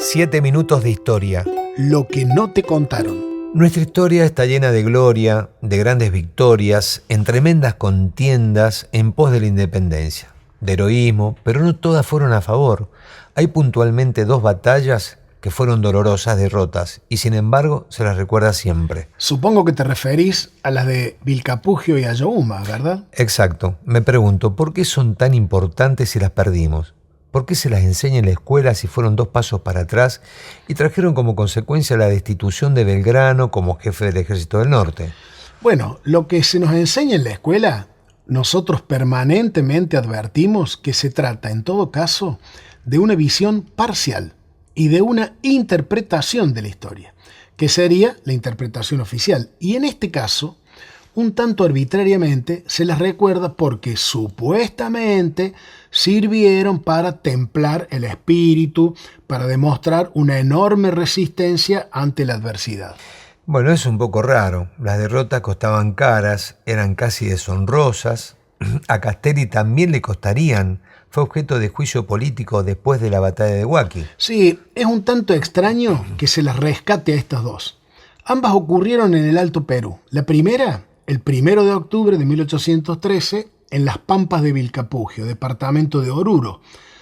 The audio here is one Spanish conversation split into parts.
7 minutos de historia. Lo que no te contaron. Nuestra historia está llena de gloria, de grandes victorias, en tremendas contiendas en pos de la independencia, de heroísmo, pero no todas fueron a favor. Hay puntualmente 2 batallas que fueron dolorosas derrotas y sin embargo se las recuerda siempre. Supongo que te referís a las de Vilcapugio y Ayohuma, ¿verdad? Exacto. Me pregunto, ¿por qué son tan importantes si las perdimos? ¿Por qué se las enseña en la escuela si fueron 2 pasos para atrás y trajeron como consecuencia la destitución de Belgrano como jefe del Ejército del Norte? Bueno, lo que se nos enseña en la escuela, nosotros permanentemente advertimos que se trata, en todo caso, de una visión parcial y de una interpretación de la historia, que sería la interpretación oficial. Y en este caso, un tanto arbitrariamente, se las recuerda porque supuestamente sirvieron para templar el espíritu, para demostrar una enorme resistencia ante la adversidad. Bueno, es un poco raro. Las derrotas costaban caras, eran casi deshonrosas. A Castelli también le costarían. Fue objeto de juicio político después de la batalla de Huaki. Sí, es un tanto extraño que se las rescate a estas 2. Ambas ocurrieron en el Alto Perú. La primera, el 1 de octubre de 1813, en las Pampas de Vilcapugio, departamento de Oruro,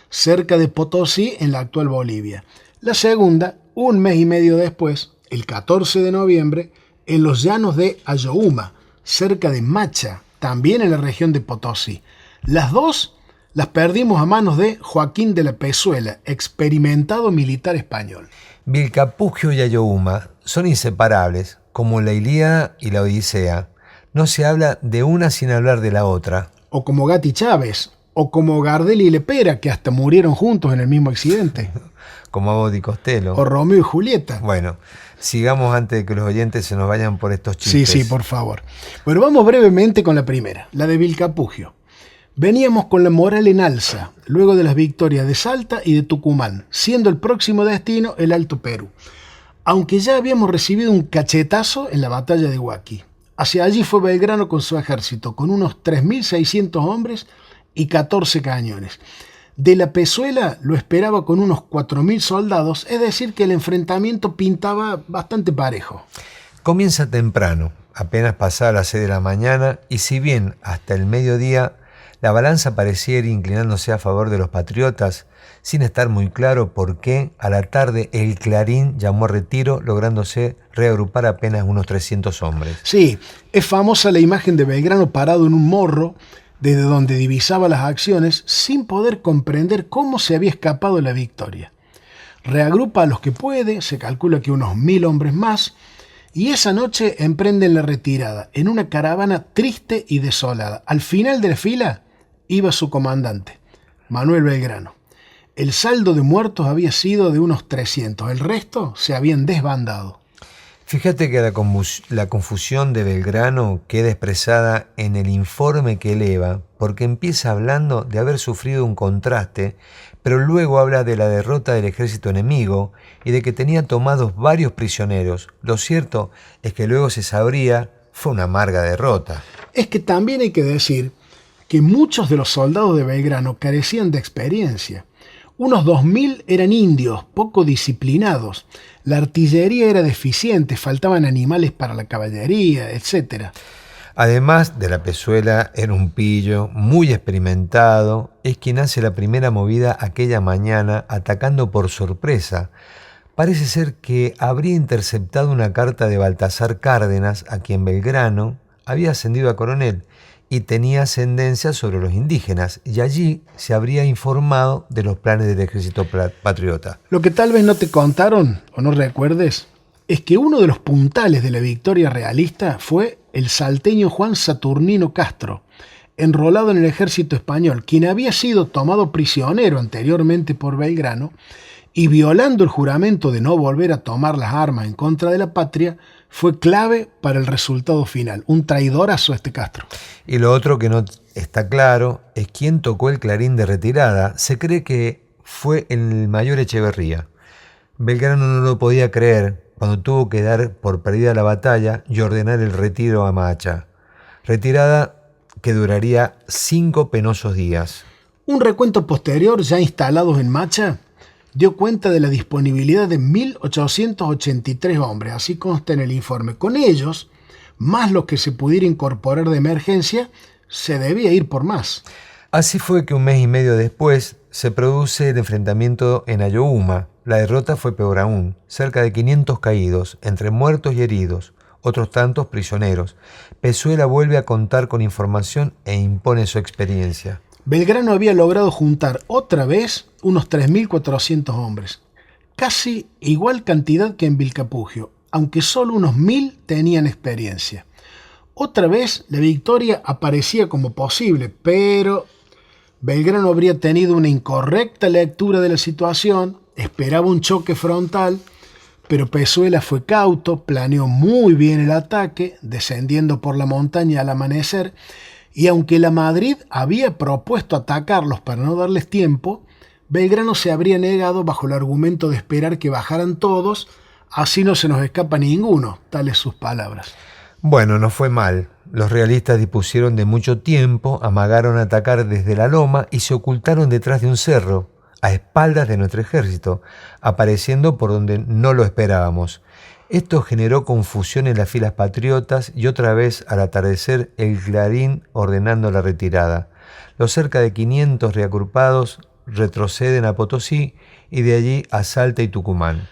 cerca de Potosí, en la actual Bolivia. La segunda, un mes y medio después, el 14 de noviembre, en los llanos de Ayohuma, cerca de Macha, también en la región de Potosí. Las 2 las perdimos a manos de Joaquín de la Pezuela, experimentado militar español. Vilcapugio y Ayohuma son inseparables, como la Ilíada y la Odisea. No se habla de una sin hablar de la otra. O como Gatti Chávez, o como Gardel y Lepera, que hasta murieron juntos en el mismo accidente. Como Abbott y Costello. O Romeo y Julieta. Bueno, sigamos antes de que los oyentes se nos vayan por estos chistes. Sí, por favor. Bueno, vamos brevemente con la primera, la de Vilcapugio. Veníamos con la moral en alza, luego de las victorias de Salta y de Tucumán, siendo el próximo destino el Alto Perú, aunque ya habíamos recibido un cachetazo en la batalla de Huaki. Hacia allí fue Belgrano con su ejército, con unos 3.600 hombres y 14 cañones. De la Pezuela lo esperaba con unos 4.000 soldados, es decir que el enfrentamiento pintaba bastante parejo. Comienza temprano, apenas pasada las 6 de la mañana, y si bien hasta el mediodía la balanza parecía ir inclinándose a favor de los patriotas, sin estar muy claro por qué, a la tarde el Clarín llamó a retiro, lográndose reagrupar apenas unos 300 hombres. Sí, es famosa la imagen de Belgrano parado en un morro, desde donde divisaba las acciones, sin poder comprender cómo se había escapado la victoria. Reagrupa a los que puede, se calcula que unos 1.000 hombres más, y esa noche emprenden la retirada, en una caravana triste y desolada. Al final de la fila iba su comandante, Manuel Belgrano. El saldo de muertos había sido de unos 300, el resto se habían desbandado. Fíjate que la confusión de Belgrano queda expresada en el informe que eleva, porque empieza hablando de haber sufrido un contraste, pero luego habla de la derrota del ejército enemigo y de que tenía tomados varios prisioneros. Lo cierto es que luego se sabría, fue una amarga derrota. Es que también hay que decir que muchos de los soldados de Belgrano carecían de experiencia. Unos 2.000 eran indios, poco disciplinados. La artillería era deficiente, faltaban animales para la caballería, etc. Además de la Pezuela, era un pillo muy experimentado. Es quien hace la primera movida aquella mañana, atacando por sorpresa. Parece ser que habría interceptado una carta de Baltasar Cárdenas, a quien Belgrano había ascendido a coronel y tenía ascendencia sobre los indígenas, y allí se habría informado de los planes del ejército patriota. Lo que tal vez no te contaron o no recuerdes es que uno de los puntales de la victoria realista fue el salteño Juan Saturnino Castro, enrolado en el ejército español, quien había sido tomado prisionero anteriormente por Belgrano y, violando el juramento de no volver a tomar las armas en contra de la patria, fue clave para el resultado final. Un traidorazo este Castro. Y lo otro que no está claro es quién tocó el clarín de retirada. Se cree que fue el mayor Echeverría. Belgrano no lo podía creer cuando tuvo que dar por perdida la batalla y ordenar el retiro a Macha. Retirada que duraría 5 penosos días. Un recuento posterior, ya instalados en Macha, dio cuenta de la disponibilidad de 1.883 hombres, así consta en el informe. Con ellos, más los que se pudiera incorporar de emergencia, se debía ir por más. Así fue que un mes y medio después se produce el enfrentamiento en Ayohuma. La derrota fue peor aún, cerca de 500 caídos, entre muertos y heridos, otros tantos prisioneros. Pezuela vuelve a contar con información e impone su experiencia. Belgrano había logrado juntar otra vez unos 3.400 hombres, casi igual cantidad que en Vilcapugio, aunque solo unos 1.000 tenían experiencia. Otra vez la victoria aparecía como posible, pero Belgrano habría tenido una incorrecta lectura de la situación, esperaba un choque frontal, pero Pezuela fue cauto, planeó muy bien el ataque, descendiendo por la montaña al amanecer, y aunque la Madrid había propuesto atacarlos para no darles tiempo, Belgrano se habría negado bajo el argumento de esperar que bajaran todos, así no se nos escapa ninguno, tales sus palabras. Bueno, no fue mal. Los realistas dispusieron de mucho tiempo, amagaron atacar desde la loma y se ocultaron detrás de un cerro, a espaldas de nuestro ejército, apareciendo por donde no lo esperábamos. Esto generó confusión en las filas patriotas y otra vez al atardecer el Clarín ordenando la retirada. Los cerca de 500 reagrupados retroceden a Potosí y de allí a Salta y Tucumán.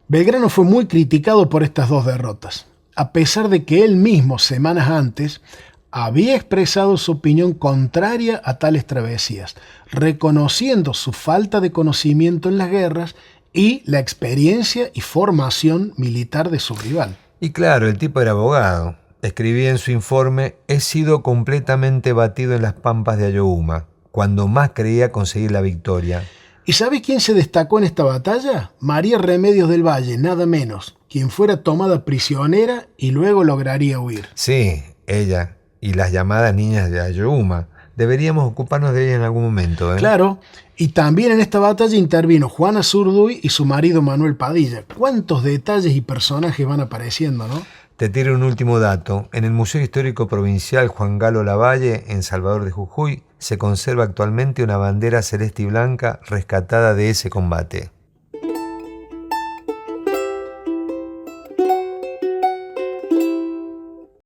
Belgrano fue muy criticado por estas dos derrotas, a pesar de que él mismo, semanas antes, había expresado su opinión contraria a tales travesías, reconociendo su falta de conocimiento en las guerras y la experiencia y formación militar de su rival. Y claro, el tipo era abogado. Escribía en su informe: he sido completamente batido en las pampas de Ayohuma, cuando más creía conseguir la victoria. ¿Y sabe quién se destacó en esta batalla? María Remedios del Valle, nada menos, quien fuera tomada prisionera y luego lograría huir. Sí, ella y las llamadas niñas de Ayohuma. Deberíamos ocuparnos de ella en algún momento, ¿eh? Claro, y también en esta batalla intervino Juana Zurduy y su marido Manuel Padilla. ¿Cuántos detalles y personajes van apareciendo, no? Te tiro un último dato. En el Museo Histórico Provincial Juan Galo Lavalle, en Salvador de Jujuy, se conserva actualmente una bandera celeste y blanca rescatada de ese combate.